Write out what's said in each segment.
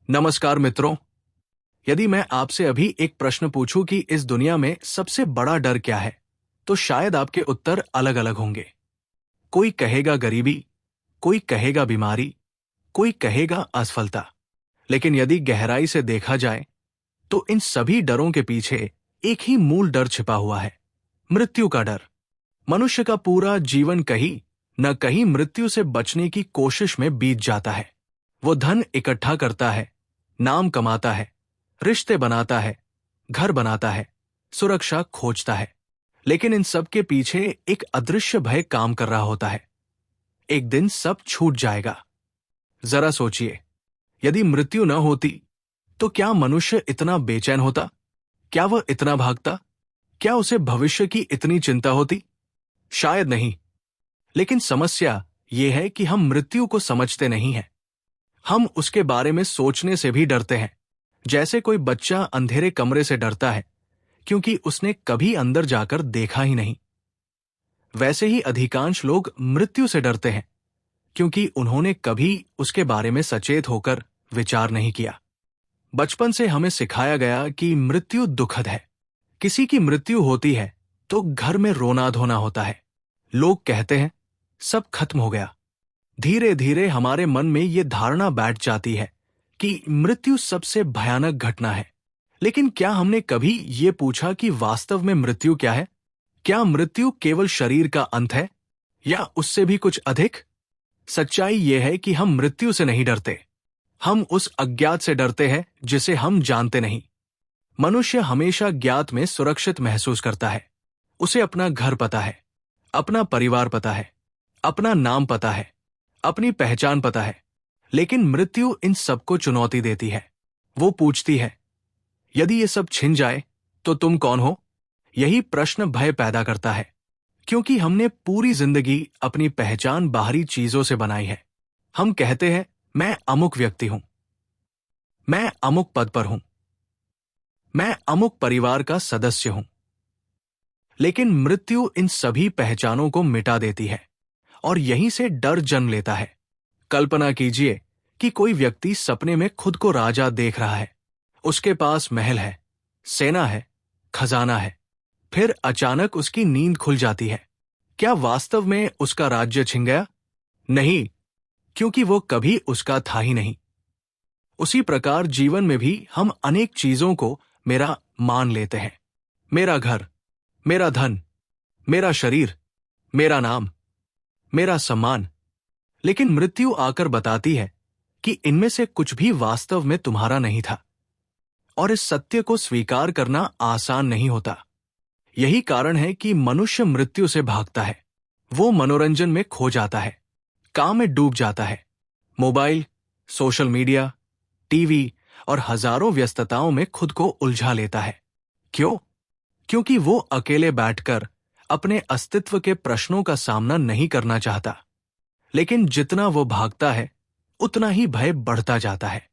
नमस्कार मित्रों। यदि मैं आपसे अभी एक प्रश्न पूछूं कि इस दुनिया में सबसे बड़ा डर क्या है, तो शायद आपके उत्तर अलग अलग होंगे। कोई कहेगा गरीबी, कोई कहेगा बीमारी, कोई कहेगा असफलता। लेकिन यदि गहराई से देखा जाए तो इन सभी डरों के पीछे एक ही मूल डर छिपा हुआ है, मृत्यु का डर। मनुष्य का पूरा जीवन कहीं न कहीं मृत्यु से बचने की कोशिश में बीत जाता है। वो धन इकट्ठा करता है, नाम कमाता है, रिश्ते बनाता है, घर बनाता है, सुरक्षा खोजता है। लेकिन इन सब के पीछे एक अदृश्य भय काम कर रहा होता है। एक दिन सब छूट जाएगा। जरा सोचिए, यदि मृत्यु न होती तो क्या मनुष्य इतना बेचैन होता? क्या वह इतना भागता? क्या उसे भविष्य की इतनी चिंता होती? शायद नहीं। लेकिन समस्या यह है कि हम मृत्यु को समझते नहीं हैं। हम उसके बारे में सोचने से भी डरते हैं, जैसे कोई बच्चा अंधेरे कमरे से डरता है क्योंकि उसने कभी अंदर जाकर देखा ही नहीं। वैसे ही अधिकांश लोग मृत्यु से डरते हैं क्योंकि उन्होंने कभी उसके बारे में सचेत होकर विचार नहीं किया। बचपन से हमें सिखाया गया कि मृत्यु दुखद है। किसी की मृत्यु होती है तो घर में रोना धोना होता है। लोग कहते हैं सब खत्म हो गया। धीरे धीरे हमारे मन में ये धारणा बैठ जाती है कि मृत्यु सबसे भयानक घटना है। लेकिन क्या हमने कभी ये पूछा कि वास्तव में मृत्यु क्या है? क्या मृत्यु केवल शरीर का अंत है या उससे भी कुछ अधिक? सच्चाई ये है कि हम मृत्यु से नहीं डरते, हम उस अज्ञात से डरते हैं जिसे हम जानते नहीं। मनुष्य हमेशा ज्ञात में सुरक्षित महसूस करता है। उसे अपना घर पता है, अपना परिवार पता है, अपना नाम पता है, अपनी पहचान पता है। लेकिन मृत्यु इन सबको चुनौती देती है। वो पूछती है, यदि ये सब छिन जाए तो तुम कौन हो? यही प्रश्न भय पैदा करता है, क्योंकि हमने पूरी जिंदगी अपनी पहचान बाहरी चीजों से बनाई है। हम कहते हैं मैं अमुक व्यक्ति हूं, मैं अमुक पद पर हूं, मैं अमुक परिवार का सदस्य हूं। लेकिन मृत्यु इन सभी पहचानों को मिटा देती है और यहीं से डर जन्म लेता है। कल्पना कीजिए कि कोई व्यक्ति सपने में खुद को राजा देख रहा है। उसके पास महल है, सेना है, खजाना है। फिर अचानक उसकी नींद खुल जाती है। क्या वास्तव में उसका राज्य छिन गया? नहीं, क्योंकि वो कभी उसका था ही नहीं। उसी प्रकार जीवन में भी हम अनेक चीजों को मेरा मान लेते हैं। मेरा घर, मेरा धन, मेरा शरीर, मेरा नाम, मेरा सम्मान। लेकिन मृत्यु आकर बताती है कि इनमें से कुछ भी वास्तव में तुम्हारा नहीं था। और इस सत्य को स्वीकार करना आसान नहीं होता। यही कारण है कि मनुष्य मृत्यु से भागता है। वो मनोरंजन में खो जाता है, काम में डूब जाता है, मोबाइल, सोशल मीडिया, टीवी और हजारों व्यस्तताओं में खुद को उलझा लेता है। क्यों? क्योंकि वो अकेले बैठकर अपने अस्तित्व के प्रश्नों का सामना नहीं करना चाहता। लेकिन जितना वो भागता है उतना ही भय बढ़ता जाता है।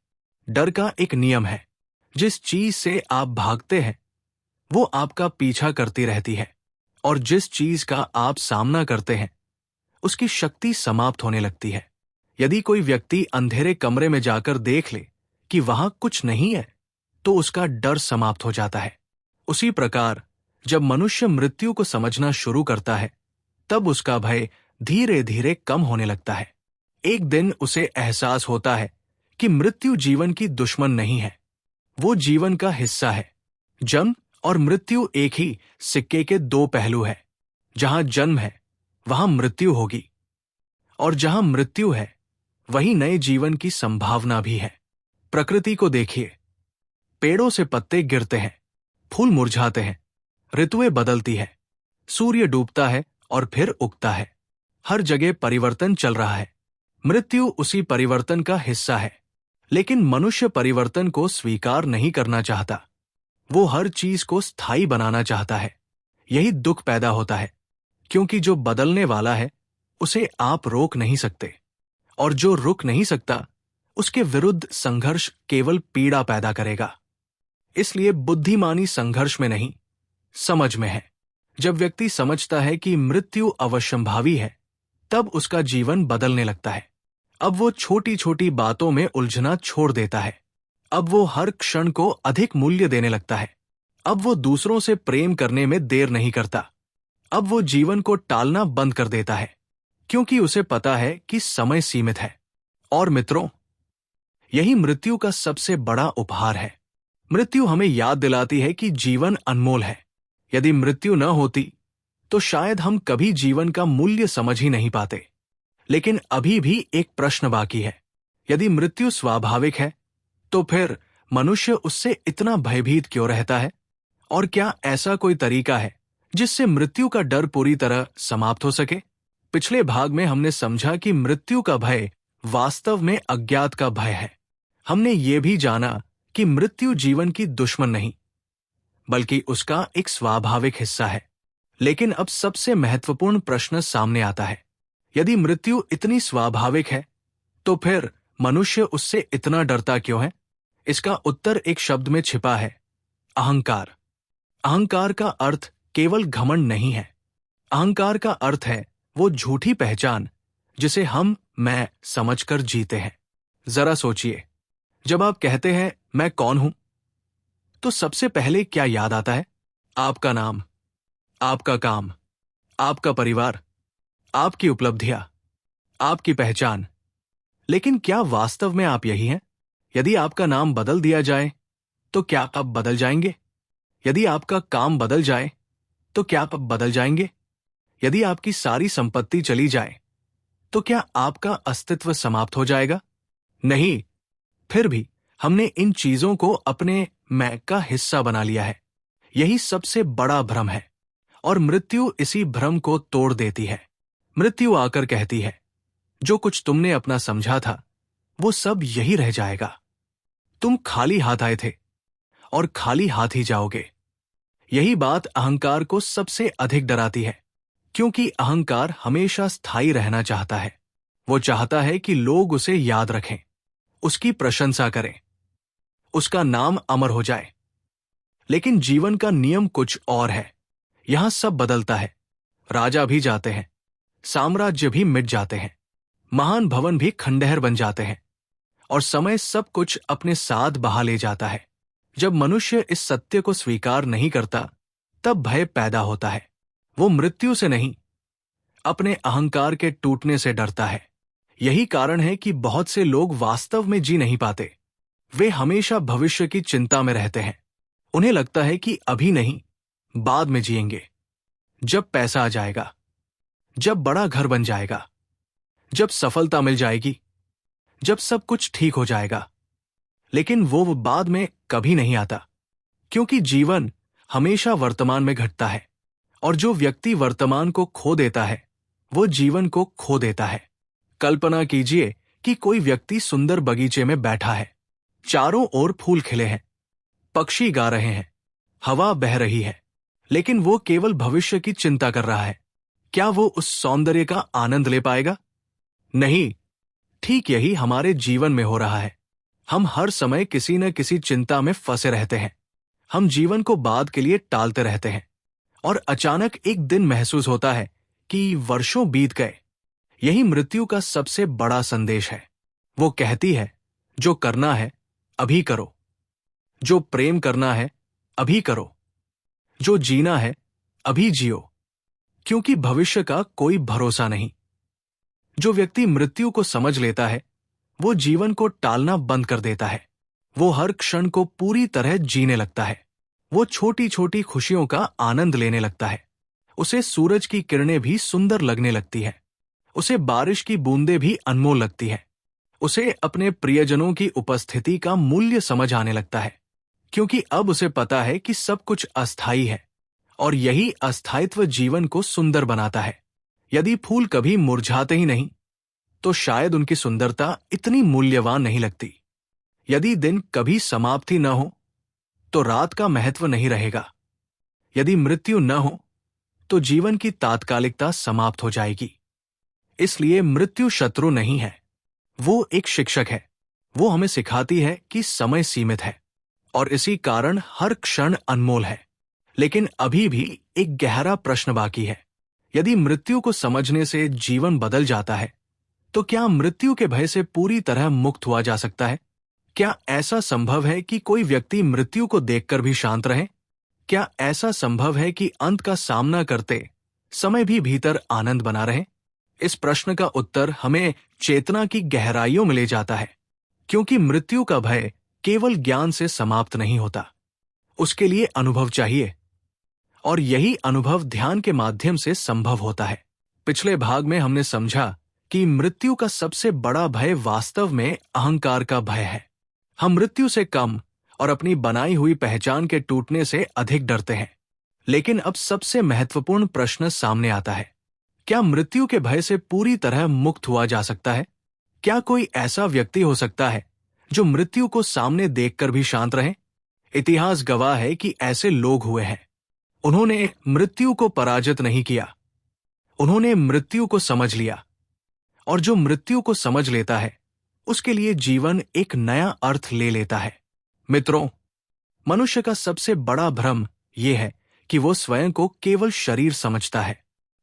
डर का एक नियम है, जिस चीज से आप भागते हैं वो आपका पीछा करती रहती है, और जिस चीज का आप सामना करते हैं उसकी शक्ति समाप्त होने लगती है। यदि कोई व्यक्ति अंधेरे कमरे में जाकर देख ले कि वहां कुछ नहीं है तो उसका डर समाप्त हो जाता है। उसी प्रकार जब मनुष्य मृत्यु को समझना शुरू करता है तब उसका भय धीरे धीरे कम होने लगता है। एक दिन उसे एहसास होता है कि मृत्यु जीवन की दुश्मन नहीं है, वो जीवन का हिस्सा है। जन्म और मृत्यु एक ही सिक्के के दो पहलू है। जहां जन्म है वहां मृत्यु होगी, और जहां मृत्यु है वहीं नए जीवन की संभावना भी है। प्रकृति को देखिए, पेड़ों से पत्ते गिरते हैं, फूल मुरझाते हैं, ऋतुएं बदलती है, सूर्य डूबता है और फिर उगता है। हर जगह परिवर्तन चल रहा है। मृत्यु उसी परिवर्तन का हिस्सा है। लेकिन मनुष्य परिवर्तन को स्वीकार नहीं करना चाहता। वो हर चीज को स्थायी बनाना चाहता है। यही दुख पैदा होता है, क्योंकि जो बदलने वाला है उसे आप रोक नहीं सकते, और जो रुक नहीं सकता उसके विरुद्ध संघर्ष केवल पीड़ा पैदा करेगा। इसलिए बुद्धिमानी संघर्ष में नहीं, समझ में है। जब व्यक्ति समझता है कि मृत्यु अवश्यंभावी है तब उसका जीवन बदलने लगता है। अब वो छोटी छोटी बातों में उलझना छोड़ देता है। अब वो हर क्षण को अधिक मूल्य देने लगता है। अब वो दूसरों से प्रेम करने में देर नहीं करता। अब वो जीवन को टालना बंद कर देता है, क्योंकि उसे पता है कि समय सीमित है। और मित्रों, यही मृत्यु का सबसे बड़ा उपहार है। मृत्यु हमें याद दिलाती है कि जीवन अनमोल है। यदि मृत्यु न होती तो शायद हम कभी जीवन का मूल्य समझ ही नहीं पाते। लेकिन अभी भी एक प्रश्न बाकी है। यदि मृत्यु स्वाभाविक है, तो फिर मनुष्य उससे इतना भयभीत क्यों रहता है? और क्या ऐसा कोई तरीका है जिससे मृत्यु का डर पूरी तरह समाप्त हो सके? पिछले भाग में हमने समझा कि मृत्यु का भय वास्तव में अज्ञात का भय है। हमने ये भी जाना कि मृत्यु जीवन की दुश्मन नहीं, बल्कि उसका एक स्वाभाविक हिस्सा है। लेकिन अब सबसे महत्वपूर्ण प्रश्न सामने आता है। यदि मृत्यु इतनी स्वाभाविक है, तो फिर मनुष्य उससे इतना डरता क्यों है? इसका उत्तर एक शब्द में छिपा है, अहंकार। अहंकार का अर्थ केवल घमंड नहीं है। अहंकार का अर्थ है वो झूठी पहचान जिसे हम मैं समझकर जीते हैं। जरा सोचिए, जब आप कहते हैं मैं कौन हूं, तो सबसे पहले क्या याद आता है? आपका नाम, आपका काम, आपका परिवार, आपकी उपलब्धियां, आपकी पहचान। लेकिन क्या वास्तव में आप यही हैं? यदि आपका नाम बदल दिया जाए तो क्या आप बदल जाएंगे? यदि आपका काम बदल जाए तो क्या आप बदल जाएंगे? यदि आपकी सारी संपत्ति चली जाए तो क्या आपका अस्तित्व समाप्त हो जाएगा? नहीं। फिर भी हमने इन चीजों को अपने मैं का हिस्सा बना लिया है। यही सबसे बड़ा भ्रम है, और मृत्यु इसी भ्रम को तोड़ देती है। मृत्यु आकर कहती है, जो कुछ तुमने अपना समझा था वो सब यही रह जाएगा। तुम खाली हाथ आए थे और खाली हाथ ही जाओगे। यही बात अहंकार को सबसे अधिक डराती है, क्योंकि अहंकार हमेशा स्थायी रहना चाहता है। वो चाहता है कि लोग उसे याद रखें, उसकी प्रशंसा करें, उसका नाम अमर हो जाए। लेकिन जीवन का नियम कुछ और है। यहां सब बदलता है। राजा भी जाते हैं, साम्राज्य भी मिट जाते हैं, महान भवन भी खंडहर बन जाते हैं, और समय सब कुछ अपने साथ बहा ले जाता है। जब मनुष्य इस सत्य को स्वीकार नहीं करता, तब भय पैदा होता है। वो मृत्यु से नहीं, अपने अहंकार के टूटने से डरता है। यही कारण है कि बहुत से लोग वास्तव में जी नहीं पाते। वे हमेशा भविष्य की चिंता में रहते हैं। उन्हें लगता है कि अभी नहीं, बाद में जिएंगे, जब पैसा आ जाएगा, जब बड़ा घर बन जाएगा, जब सफलता मिल जाएगी, जब सब कुछ ठीक हो जाएगा। लेकिन वो बाद में कभी नहीं आता, क्योंकि जीवन हमेशा वर्तमान में घटता है, और जो व्यक्ति वर्तमान को खो देता है वो जीवन को खो देता है। कल्पना कीजिए कि कोई व्यक्ति सुंदर बगीचे में बैठा है। चारों ओर फूल खिले हैं, पक्षी गा रहे हैं, हवा बह रही है, लेकिन वो केवल भविष्य की चिंता कर रहा है। क्या वो उस सौंदर्य का आनंद ले पाएगा? नहीं। ठीक यही हमारे जीवन में हो रहा है। हम हर समय किसी न किसी चिंता में फंसे रहते हैं। हम जीवन को बाद के लिए टालते रहते हैं, और अचानक एक दिन महसूस होता है कि वर्षों बीत गए। यही मृत्यु का सबसे बड़ा संदेश है। वो कहती है, जो करना है अभी करो, जो प्रेम करना है अभी करो, जो जीना है अभी जियो, क्योंकि भविष्य का कोई भरोसा नहीं। जो व्यक्ति मृत्यु को समझ लेता है वो जीवन को टालना बंद कर देता है। वो हर क्षण को पूरी तरह जीने लगता है। वो छोटी छोटी खुशियों का आनंद लेने लगता है। उसे सूरज की किरणें भी सुंदर लगने लगती है। उसे बारिश की बूंदें भी अनमोल लगती है। उसे अपने प्रियजनों की उपस्थिति का मूल्य समझ आने लगता है, क्योंकि अब उसे पता है कि सब कुछ अस्थायी है, और यही अस्थायित्व जीवन को सुंदर बनाता है। यदि फूल कभी मुरझाते ही नहीं, तो शायद उनकी सुंदरता इतनी मूल्यवान नहीं लगती। यदि दिन कभी समाप्ति न हो, तो रात का महत्व नहीं रहेगा। यदि मृत्यु न हो, तो जीवन की तात्कालिकता समाप्त हो जाएगी। इसलिए मृत्यु शत्रु नहीं है, वो एक शिक्षक है। वो हमें सिखाती है कि समय सीमित है, और इसी कारण हर क्षण अनमोल है। लेकिन अभी भी एक गहरा प्रश्न बाकी है। यदि मृत्यु को समझने से जीवन बदल जाता है, तो क्या मृत्यु के भय से पूरी तरह मुक्त हुआ जा सकता है? क्या ऐसा संभव है कि कोई व्यक्ति मृत्यु को देखकर भी शांत रहे? क्या ऐसा संभव है कि अंत का सामना करते समय भी भीतर आनंद बना रहे? इस प्रश्न का उत्तर हमें चेतना की गहराइयों में ले जाता है, क्योंकि मृत्यु का भय केवल ज्ञान से समाप्त नहीं होता। उसके लिए अनुभव चाहिए, और यही अनुभव ध्यान के माध्यम से संभव होता है। पिछले भाग में हमने समझा कि मृत्यु का सबसे बड़ा भय वास्तव में अहंकार का भय है। हम मृत्यु से कम और अपनी बनाई हुई पहचान के टूटने से अधिक डरते हैं। लेकिन अब सबसे महत्वपूर्ण प्रश्न सामने आता है, क्या मृत्यु के भय से पूरी तरह मुक्त हुआ जा सकता है? क्या कोई ऐसा व्यक्ति हो सकता है जो मृत्यु को सामने देखकर भी शांत रहे? इतिहास गवाह है कि ऐसे लोग हुए हैं। उन्होंने मृत्यु को पराजित नहीं किया, उन्होंने मृत्यु को समझ लिया। और जो मृत्यु को समझ लेता है, उसके लिए जीवन एक नया अर्थ ले लेता है। मित्रों, मनुष्य का सबसे बड़ा भ्रम यह है कि वो स्वयं को केवल शरीर समझता है।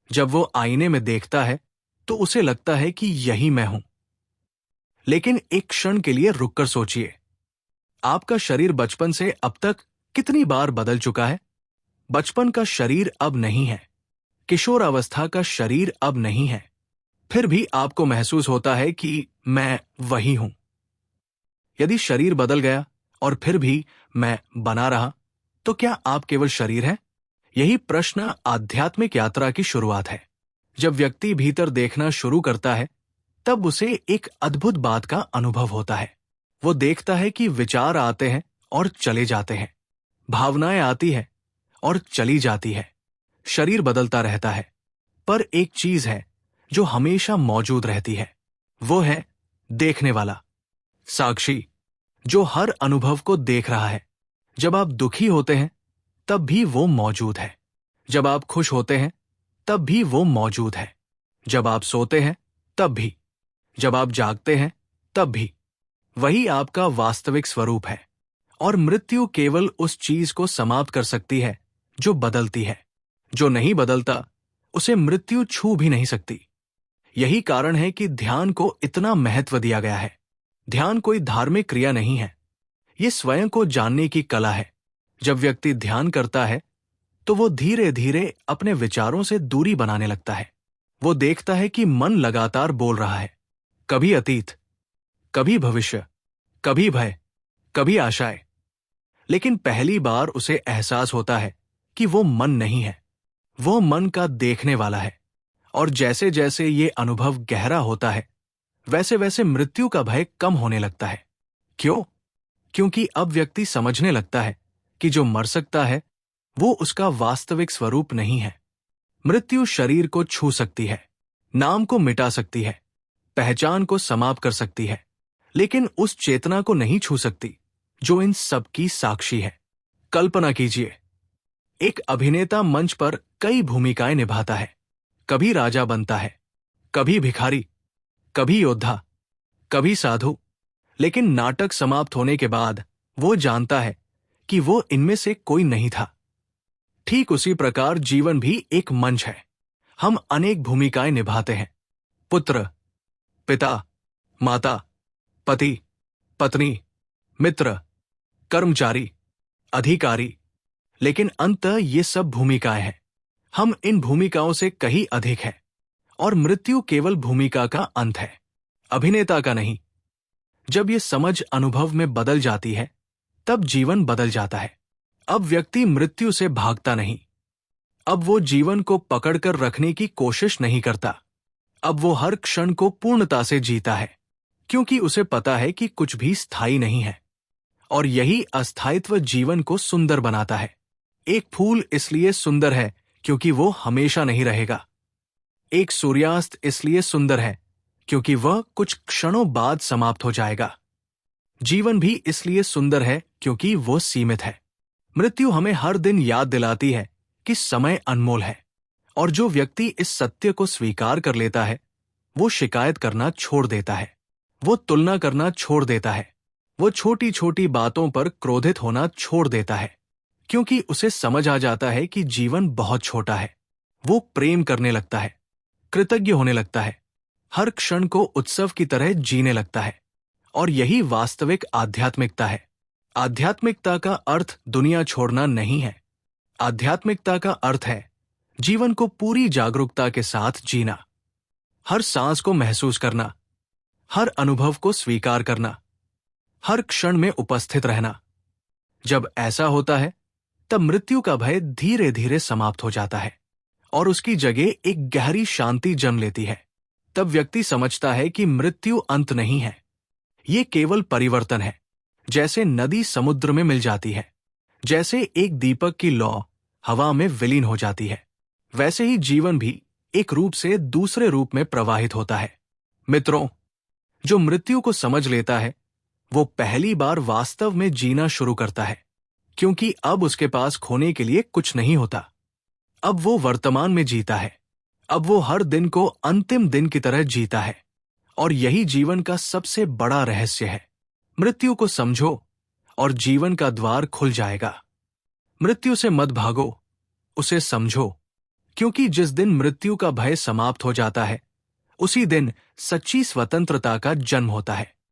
जब वो आईने में देखता है तो उसे लगता है कि यही मैं हूं। लेकिन एक क्षण के लिए रुककर सोचिए, आपका शरीर बचपन से अब तक कितनी बार बदल चुका है? बचपन का शरीर अब नहीं है, किशोरावस्था का शरीर अब नहीं है, फिर भी आपको महसूस होता है कि मैं वही हूं। यदि शरीर बदल गया और फिर भी मैं बना रहा, तो क्या आप केवल शरीर हैं? यही प्रश्न आध्यात्मिक यात्रा की शुरुआत है। जब व्यक्ति भीतर देखना शुरू करता है, तब उसे एक अद्भुत बात का अनुभव होता है। वो देखता है कि विचार आते हैं और चले जाते हैं, भावनाएं आती हैं और चली जाती है, शरीर बदलता रहता है, पर एक चीज है जो हमेशा मौजूद रहती है। वो है देखने वाला, साक्षी, जो हर अनुभव को देख रहा है। जब आप दुखी होते हैं तब भी वो मौजूद है, जब आप खुश होते हैं तब भी वो मौजूद है, जब आप सोते हैं तब भी, जब आप जागते हैं तब भी। वही आपका वास्तविक स्वरूप है। और मृत्यु केवल उस चीज को समाप्त कर सकती है जो बदलती है। जो नहीं बदलता, उसे मृत्यु छू भी नहीं सकती। यही कारण है कि ध्यान को इतना महत्व दिया गया है। ध्यान कोई धार्मिक क्रिया नहीं है, ये स्वयं को जानने की कला है। जब व्यक्ति ध्यान करता है तो वो धीरे धीरे अपने विचारों से दूरी बनाने लगता है। वो देखता है कि मन लगातार बोल रहा है, कभी अतीत, कभी भविष्य, कभी भय, कभी आशाएं। लेकिन पहली बार उसे एहसास होता है कि वो मन नहीं है, वो मन का देखने वाला है। और जैसे जैसे ये अनुभव गहरा होता है, वैसे वैसे मृत्यु का भय कम होने लगता है। क्यों? क्योंकि अब व्यक्ति समझने लगता है कि जो मर सकता है वो उसका वास्तविक स्वरूप नहीं है। मृत्यु शरीर को छू सकती है, नाम को मिटा सकती है, पहचान को समाप्त कर सकती है, लेकिन उस चेतना को नहीं छू सकती जो इन सब की साक्षी है। कल्पना कीजिए, एक अभिनेता मंच पर कई भूमिकाएं निभाता है। कभी राजा बनता है, कभी भिखारी, कभी योद्धा, कभी साधु। लेकिन नाटक समाप्त होने के बाद वो जानता है कि वो इनमें से कोई नहीं था। ठीक उसी प्रकार जीवन भी एक मंच है। हम अनेक भूमिकाएं निभाते हैं, पुत्र, पिता, माता, पति, पत्नी, मित्र, कर्मचारी, अधिकारी। लेकिन अंततः ये सब भूमिकाएं हैं। हम इन भूमिकाओं से कहीं अधिक हैं, और मृत्यु केवल भूमिका का अंत है, अभिनेता का नहीं। जब ये समझ अनुभव में बदल जाती है, तब जीवन बदल जाता है। अब व्यक्ति मृत्यु से भागता नहीं, अब वो जीवन को पकड़कर रखने की कोशिश नहीं करता। अब वो हर क्षण को पूर्णता से जीता है, क्योंकि उसे पता है कि कुछ भी स्थायी नहीं है। और यही अस्थायित्व जीवन को सुंदर बनाता है। एक फूल इसलिए सुंदर है क्योंकि वो हमेशा नहीं रहेगा। एक सूर्यास्त इसलिए सुंदर है क्योंकि वह कुछ क्षणों बाद समाप्त हो जाएगा। जीवन भी इसलिए सुंदर है क्योंकि वो सीमित है। मृत्यु हमें हर दिन याद दिलाती है कि समय अनमोल है, और जो व्यक्ति इस सत्य को स्वीकार कर लेता है, वो शिकायत करना छोड़ देता है, वो तुलना करना छोड़ देता है, वो छोटी छोटी बातों पर क्रोधित होना छोड़ देता है, क्योंकि उसे समझ आ जाता है कि जीवन बहुत छोटा है। वो प्रेम करने लगता है, कृतज्ञ होने लगता है, हर क्षण को उत्सव की तरह जीने लगता है, और यही वास्तविक आध्यात्मिकता है। आध्यात्मिकता का अर्थ दुनिया छोड़ना नहीं है। आध्यात्मिकता का अर्थ है जीवन को पूरी जागरूकता के साथ जीना, हर सांस को महसूस करना, हर अनुभव को स्वीकार करना, हर क्षण में उपस्थित रहना। जब ऐसा होता है तब मृत्यु का भय धीरे धीरे समाप्त हो जाता है और उसकी जगह एक गहरी शांति जन्म लेती है। तब व्यक्ति समझता है कि मृत्यु अंत नहीं है, ये केवल परिवर्तन है। जैसे नदी समुद्र में मिल जाती है, जैसे एक दीपक की लौ हवा में विलीन हो जाती है, वैसे ही जीवन भी एक रूप से दूसरे रूप में प्रवाहित होता है। मित्रों, जो मृत्यु को समझ लेता है वो पहली बार वास्तव में जीना शुरू करता है, क्योंकि अब उसके पास खोने के लिए कुछ नहीं होता। अब वो वर्तमान में जीता है। अब वो हर दिन को अंतिम दिन की तरह जीता है। और यही जीवन का सबसे बड़ा रहस्य है। मृत्यु को समझो और जीवन का द्वार खुल जाएगा। मृत्यु से मत भागो, उसे समझो, क्योंकि जिस दिन मृत्यु का भय समाप्त हो जाता है उसी दिन सच्ची स्वतंत्रता का जन्म होता है।